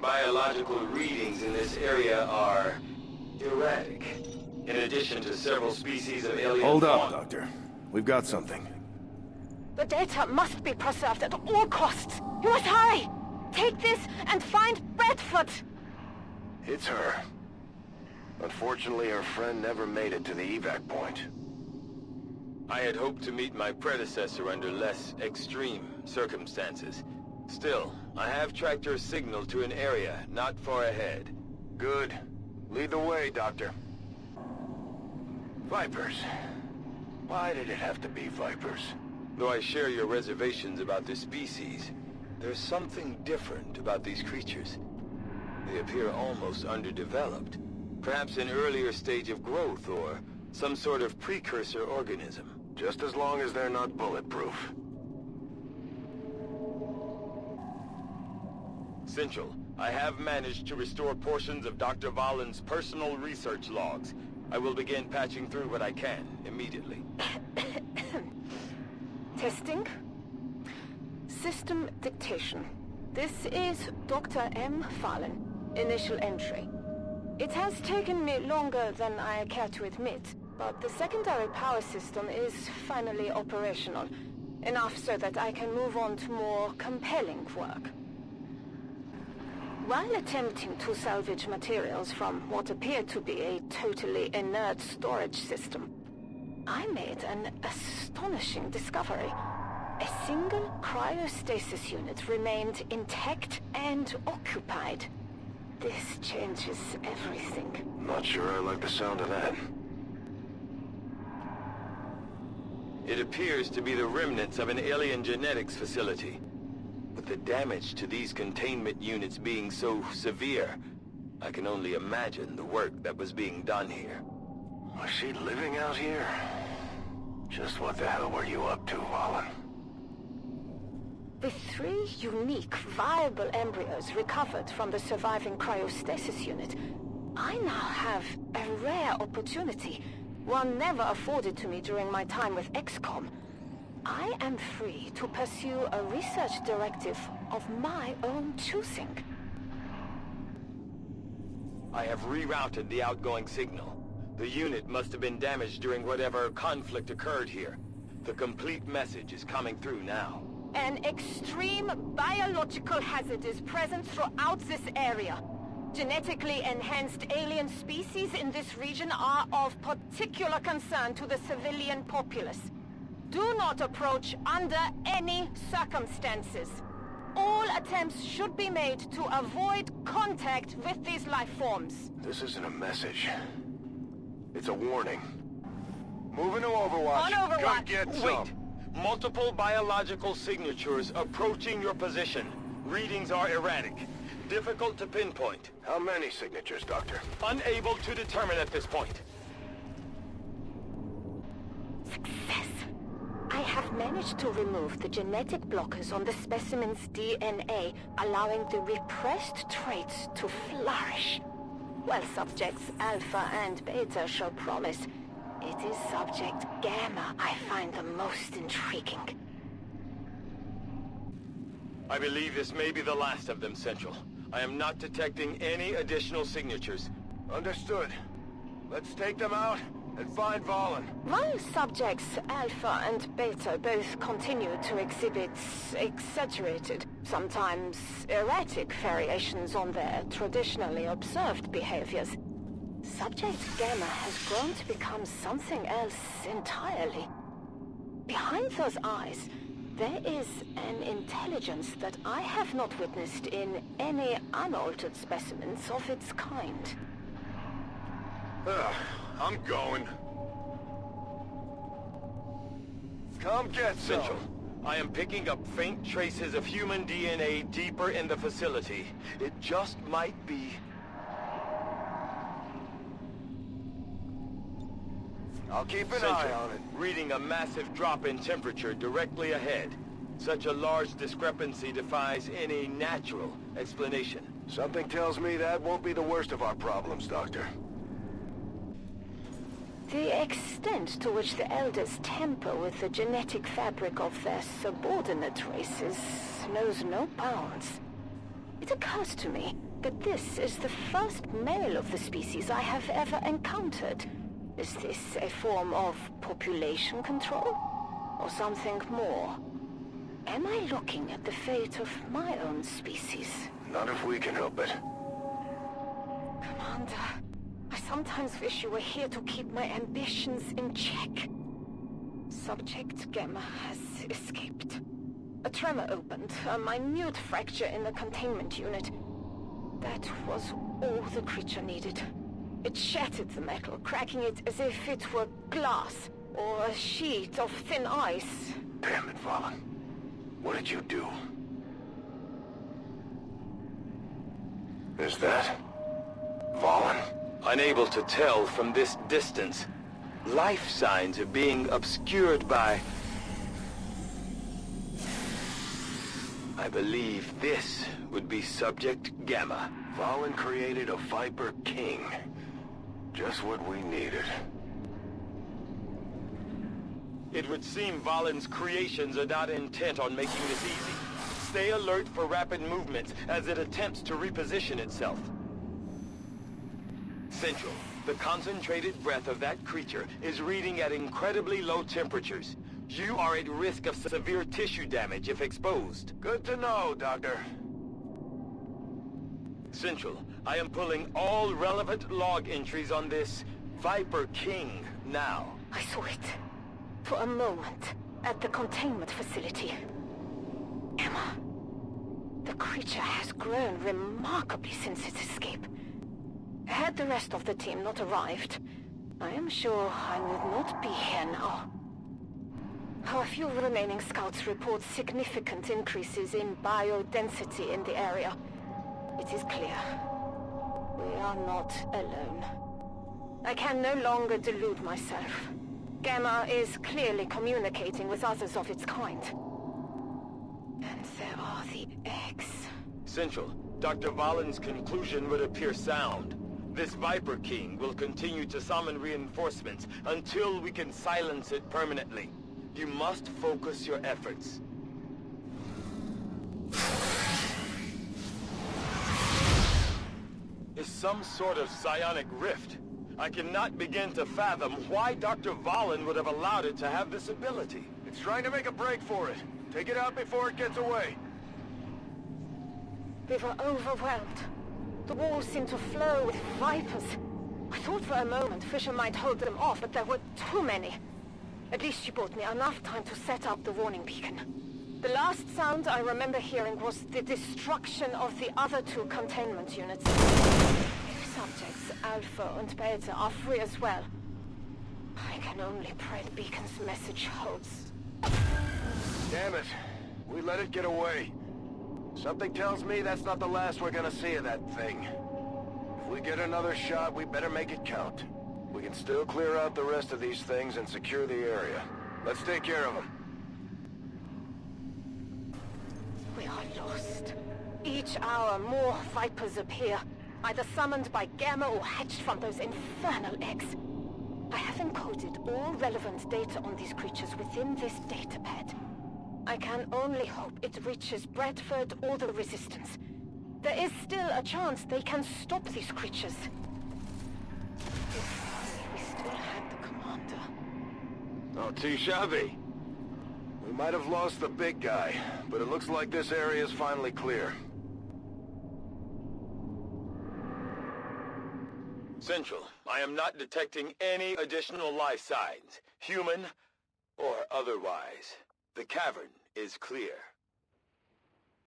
biological readings in this area are erratic. In addition to several species of alien Hold up, fauna. Doctor. We've got something. The data must be preserved at all costs. You must hurry! Take this and find Bradford! It's her. Unfortunately, her friend never made it to the evac point. I had hoped to meet my predecessor under less extreme circumstances. Still, I have tracked her signal to an area not far ahead. Good. Lead the way, Doctor. Vipers. Why did it have to be Vipers? Though I share your reservations about the species, there's something different about these creatures. They appear almost underdeveloped. Perhaps an earlier stage of growth or some sort of precursor organism. Just as long as they're not bulletproof. Central, I have managed to restore portions of Dr. Valen's personal research logs. I will begin patching through what I can immediately. Testing. System dictation. This is Dr. M. Valen. Initial entry. It has taken me longer than I care to admit, but the secondary power system is finally operational. Enough so that I can move on to more compelling work. While attempting to salvage materials from what appeared to be a totally inert storage system, I made an astonishing discovery. A single cryostasis unit remained intact and occupied. This changes everything. Not sure I like the sound of that. It appears to be the remnants of an alien genetics facility. With the damage to these containment units being so severe, I can only imagine the work that was being done here. Was she living out here? Just what the hell were you up to, Valen? The 3 unique, viable embryos recovered from the surviving cryostasis unit, I now have a rare opportunity, one never afforded to me during my time with XCOM. I am free to pursue a research directive of my own choosing. I have rerouted the outgoing signal. The unit must have been damaged during whatever conflict occurred here. The complete message is coming through now. An extreme biological hazard is present throughout this area. Genetically enhanced alien species in this region are of particular concern to the civilian populace. Do not approach under any circumstances. All attempts should be made to avoid contact with these life forms. This isn't a message. It's a warning. Moving to Overwatch. On Overwatch. Come get some. Wait! Multiple biological signatures approaching your position. Readings are erratic. Difficult to pinpoint. How many signatures, Doctor? Unable to determine at this point. Success. I have managed to remove the genetic blockers on the specimen's DNA, allowing the repressed traits to flourish. While subjects Alpha and Beta show promise, it is subject Gamma I find the most intriguing. I believe this may be the last of them, Central. I am not detecting any additional signatures. Understood. Let's take them out and find Valen. While subjects Alpha and Beta both continue to exhibit exaggerated, sometimes erratic variations on their traditionally observed behaviors, Subject Gamma has grown to become something else entirely. Behind those eyes, there is an intelligence that I have not witnessed in any unaltered specimens of its kind. I'm going. Come get some. Central, I am picking up faint traces of human DNA deeper in the facility. It just might be... I'll keep an Central, eye on it. reading a massive drop in temperature directly ahead. Such a large discrepancy defies any natural explanation. Something tells me that won't be the worst of our problems, Doctor. The extent to which the Elders tamper with the genetic fabric of their subordinate races knows no bounds. It occurs to me but this is the first male of the species I have ever encountered. Is this a form of population control? Or something more? Am I looking at the fate of my own species? Not if we can help it. Commander, I sometimes wish you were here to keep my ambitions in check. Subject Gamma has escaped. A tremor opened, a minute fracture in the containment unit. That was all the creature needed. It shattered the metal, cracking it as if it were glass or a sheet of thin ice. Damn it, Valen. What did you do? Is that Valen? Unable to tell from this distance, life signs are being obscured by... I believe this would be Subject Gamma. Valen created a Viper King. Just what we needed. It would seem Valen's creations are not intent on making this easy. Stay alert for rapid movements as it attempts to reposition itself. Central, the concentrated breath of that creature is reading at incredibly low temperatures. You are at risk of severe tissue damage if exposed. Good to know, Doctor. Central, I am pulling all relevant log entries on this Viper King now. I saw it. For a moment, at the containment facility. Emma, the creature has grown remarkably since its escape. Had the rest of the team not arrived, I am sure I would not be here now. Our few remaining scouts report significant increases in biodensity in the area. It is clear. We are not alone. I can no longer delude myself. Gamma is clearly communicating with others of its kind. And there are the eggs. Central, Dr. Valen's conclusion would appear sound. This Viper King will continue to summon reinforcements until we can silence it permanently. You must focus your efforts. Is some sort of psionic rift. I cannot begin to fathom why Dr. Valen would have allowed it to have this ability. It's trying to make a break for it. Take it out before it gets away. We were overwhelmed. The walls seemed to flow with vipers. I thought for a moment Fisher might hold them off, but there were too many. At least she bought me enough time to set up the warning beacon. The last sound I remember hearing was the destruction of the other two containment units. If subjects Alpha and Beta are free as well, I can only pray the beacon's message holds. Damn it. We let it get away. Something tells me that's not the last we're gonna see of that thing. If we get another shot, we better make it count. We can still clear out the rest of these things and secure the area. Let's take care of them. We are lost. Each hour, more Vipers appear, either summoned by Gamma or hatched from those infernal eggs. I have encoded all relevant data on these creatures within this datapad. I can only hope it reaches Bradford or the Resistance. There is still a chance they can stop these creatures. If we still had the commander. Not too shabby. We might have lost the big guy, but it looks like this area is finally clear. Central, I am not detecting any additional life signs, human or otherwise. The cavern is clear.